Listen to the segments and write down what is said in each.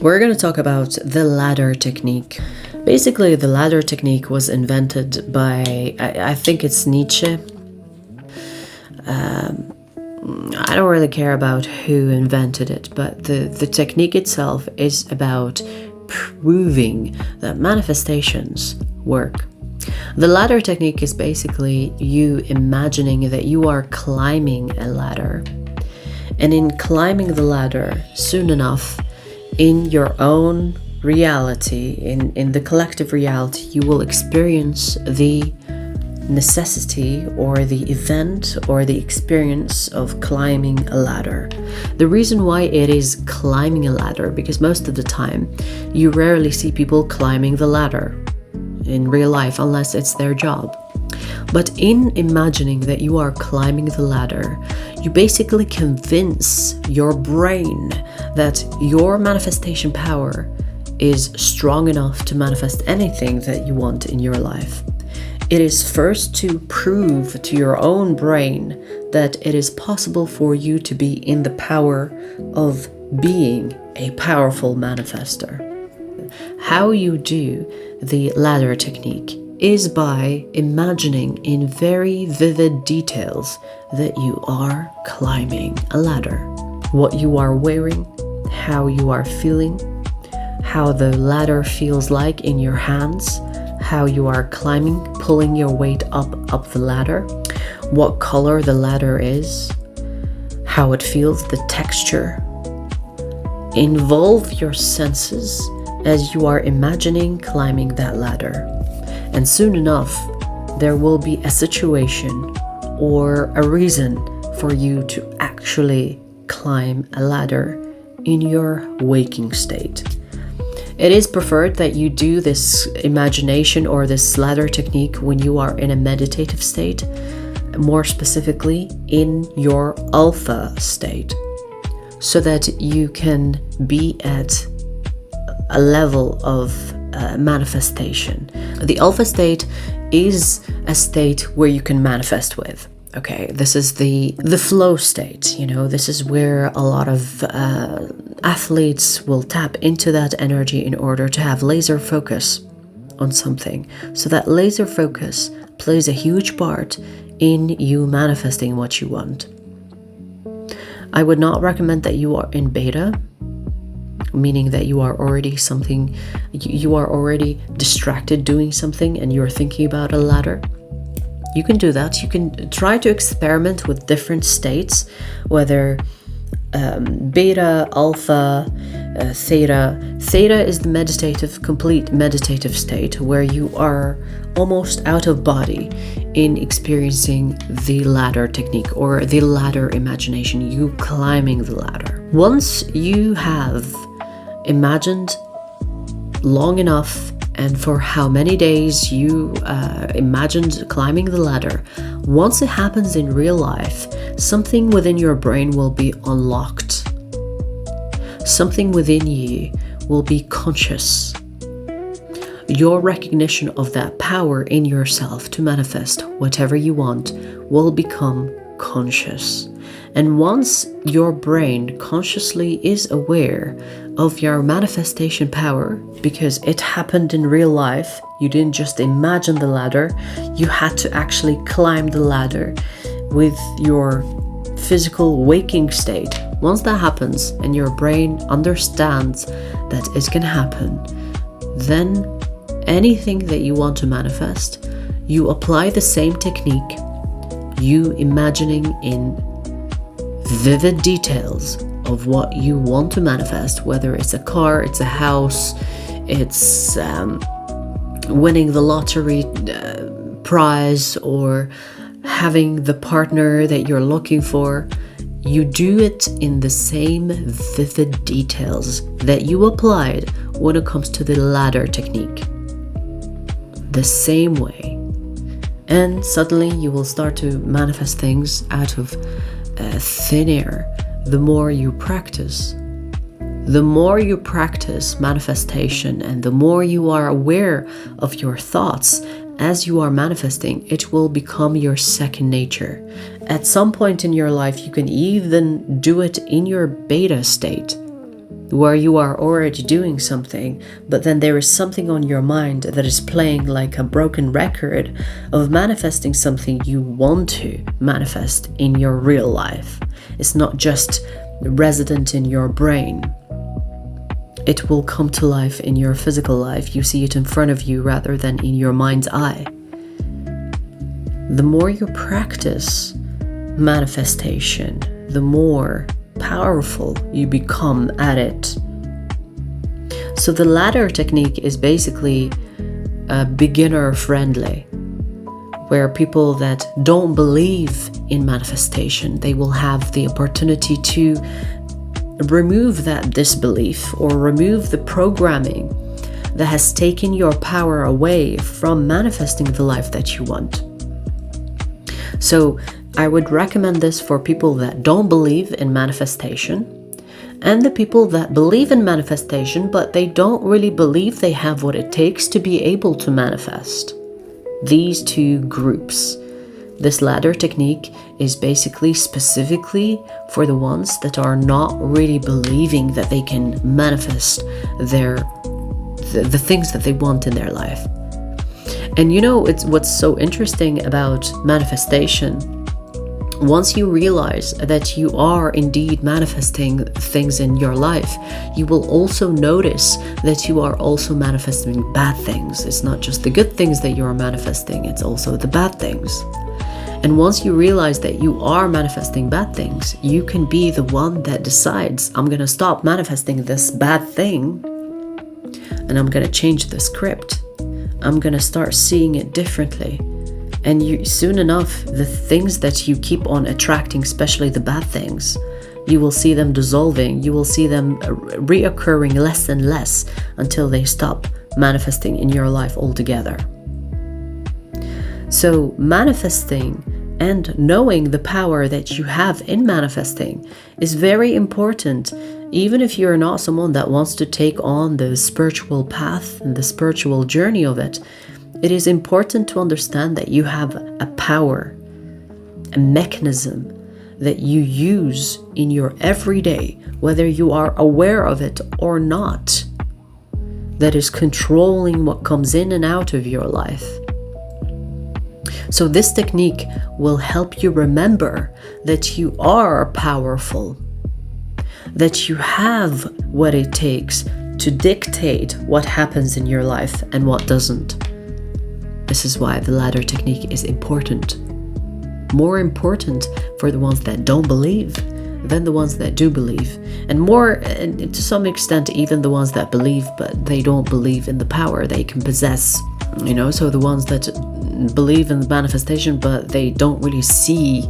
We're going to talk about the ladder technique. Basically, the ladder technique was invented by, I think it's Nietzsche. I don't really care about who invented it, but the technique itself is about proving that manifestations work. The ladder technique is basically you imagining that you are climbing a ladder. And in climbing the ladder, soon enough, in your own reality, in the collective reality, you will experience the necessity or the event or the experience of climbing a ladder. The reason why it is climbing a ladder, because most of the time you rarely see people climbing the ladder in real life unless it's their job. But in imagining that you are climbing the ladder, you basically convince your brain that your manifestation power is strong enough to manifest anything that you want in your life. It is first to prove to your own brain that it is possible for you to be in the power of being a powerful manifester. How you do the ladder technique is by imagining in very vivid details that you are climbing a ladder. What you are wearing, how you are feeling, how the ladder feels like in your hands, how you are climbing, pulling your weight up the ladder, what color the ladder is, how it feels, the texture. Involve your senses as you are imagining climbing that ladder. And soon enough, there will be a situation or a reason for you to actually climb a ladder in your waking state. It is preferred that you do this imagination or this ladder technique when you are in a meditative state, more specifically in your alpha state, so that you can be at a level of manifestation. The alpha state is a state where you can manifest with. Okay, this is the flow state, this is where a lot of athletes will tap into that energy in order to have laser focus on something. So that laser focus plays a huge part in you manifesting what you want. I would not recommend that you are in beta, meaning that you are already distracted doing something and you're thinking about a ladder. You can do that. You can try to experiment with different states, whether beta, alpha, theta. Theta is the complete meditative state where you are almost out of body in experiencing the ladder technique or the ladder imagination, you climbing the ladder. Once you have imagined long enough and for how many days you imagined climbing the ladder, once it happens in real life, something within your brain will be unlocked. Something within you will be conscious. Your recognition of that power in yourself to manifest whatever you want will become conscious. And once your brain consciously is aware of your manifestation power, because it happened in real life, you didn't just imagine the ladder, you had to actually climb the ladder with your physical waking state. Once that happens and your brain understands that it can happen, then anything that you want to manifest, you apply the same technique, you imagining in vivid details of what you want to manifest, whether it's a car, it's a house, it's winning the lottery prize, or having the partner that you're looking for. You do it in the same vivid details that you applied when it comes to the ladder technique. The same way. And suddenly you will start to manifest things out of thin air. The more you practice manifestation, and the more you are aware of your thoughts as you are manifesting, it will become your second nature. At some point in your life, you can even do it in your beta state. where you are already doing something, but then there is something on your mind that is playing like a broken record of manifesting something you want to manifest in your real life. It's not just resident in your brain. It will come to life in your physical life. You see it in front of you rather than in your mind's eye. The more you practice manifestation, the more powerful you become at it. So the ladder technique is basically beginner friendly, where people that don't believe in manifestation, they will have the opportunity to remove that disbelief or remove the programming that has taken your power away from manifesting the life that you want. So I would recommend this for people that don't believe in manifestation and the people that believe in manifestation, but they don't really believe they have what it takes to be able to manifest. These two groups. This ladder technique is basically specifically for the ones that are not really believing that they can manifest the things that they want in their life. And it's what's so interesting about manifestation. Once you realize that you are indeed manifesting things in your life, you will also notice that you are also manifesting bad things. It's not just the good things that you are manifesting, it's also the bad things. And once you realize that you are manifesting bad things, you can be the one that decides, I'm going to stop manifesting this bad thing and I'm going to change the script. I'm going to start seeing it differently. And soon enough, the things that you keep on attracting, especially the bad things, you will see them dissolving. You will see them reoccurring less and less until they stop manifesting in your life altogether. So manifesting and knowing the power that you have in manifesting is very important. Even if you're not someone that wants to take on the spiritual path and the spiritual journey of it, it is important to understand that you have a power, a mechanism that you use in your everyday, whether you are aware of it or not, that is controlling what comes in and out of your life. So this technique will help you remember that you are powerful, that you have what it takes to dictate what happens in your life and what doesn't. This is why the ladder technique is important. More important for the ones that don't believe than the ones that do believe. And more, and to some extent, even the ones that believe, but they don't believe in the power they can possess. So the ones that believe in the manifestation, but they don't really see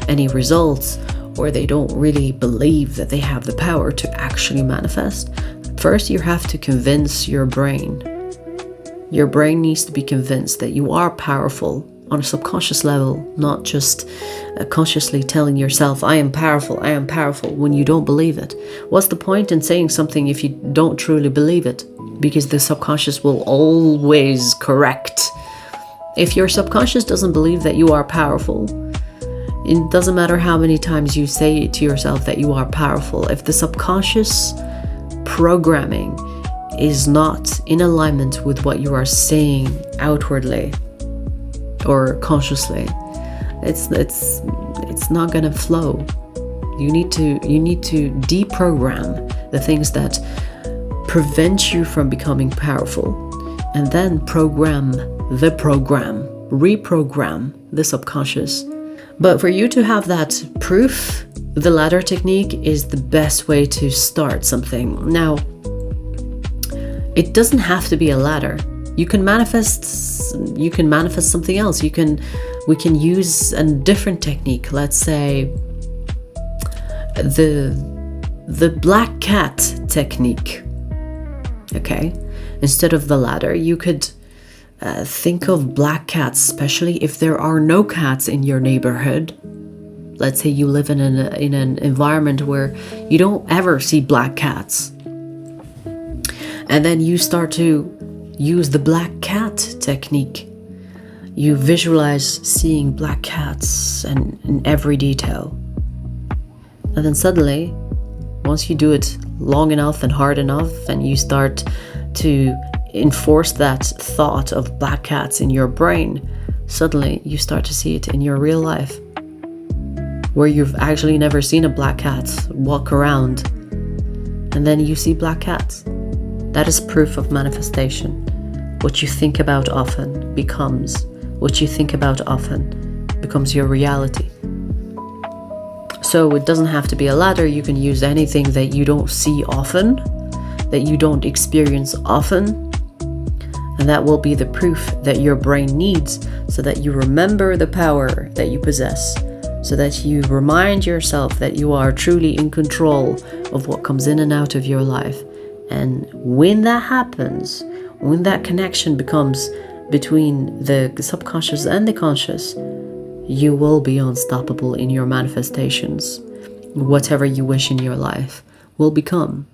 any results, or they don't really believe that they have the power to actually manifest. First, you have to convince your brain. Your brain needs to be convinced that you are powerful on a subconscious level, not just consciously telling yourself, I am powerful, when you don't believe it. What's the point in saying something if you don't truly believe it? Because the subconscious will always correct. If your subconscious doesn't believe that you are powerful, it doesn't matter how many times you say to yourself that you are powerful. If the subconscious programming is not in alignment with what you are saying outwardly or consciously, it's not gonna flow. You need to deprogram the things that prevent you from becoming powerful, and then reprogram the subconscious. But for you to have that proof, the ladder technique is the best way to start something. Now, it doesn't have to be a ladder. You can manifest something else. We can use a different technique. Let's say the black cat technique. Okay? Instead of the ladder, you could think of black cats, especially if there are no cats in your neighborhood. Let's say you live in an environment where you don't ever see black cats. And then you start to use the black cat technique. You visualize seeing black cats and in every detail. And then suddenly, once you do it long enough and hard enough, and you start to enforce that thought of black cats in your brain, suddenly you start to see it in your real life, where you've actually never seen a black cat walk around, and then you see black cats. That is proof of manifestation. What you think about often becomes. What you think about often becomes your reality. So it doesn't have to be a ladder. You can use anything that you don't see often, that you don't experience often, and that will be the proof that your brain needs, so that you remember the power that you possess, so that you remind yourself that you are truly in control of what comes in and out of your life. And when that happens, when that connection becomes between the subconscious and the conscious, you will be unstoppable in your manifestations. Whatever you wish in your life will become.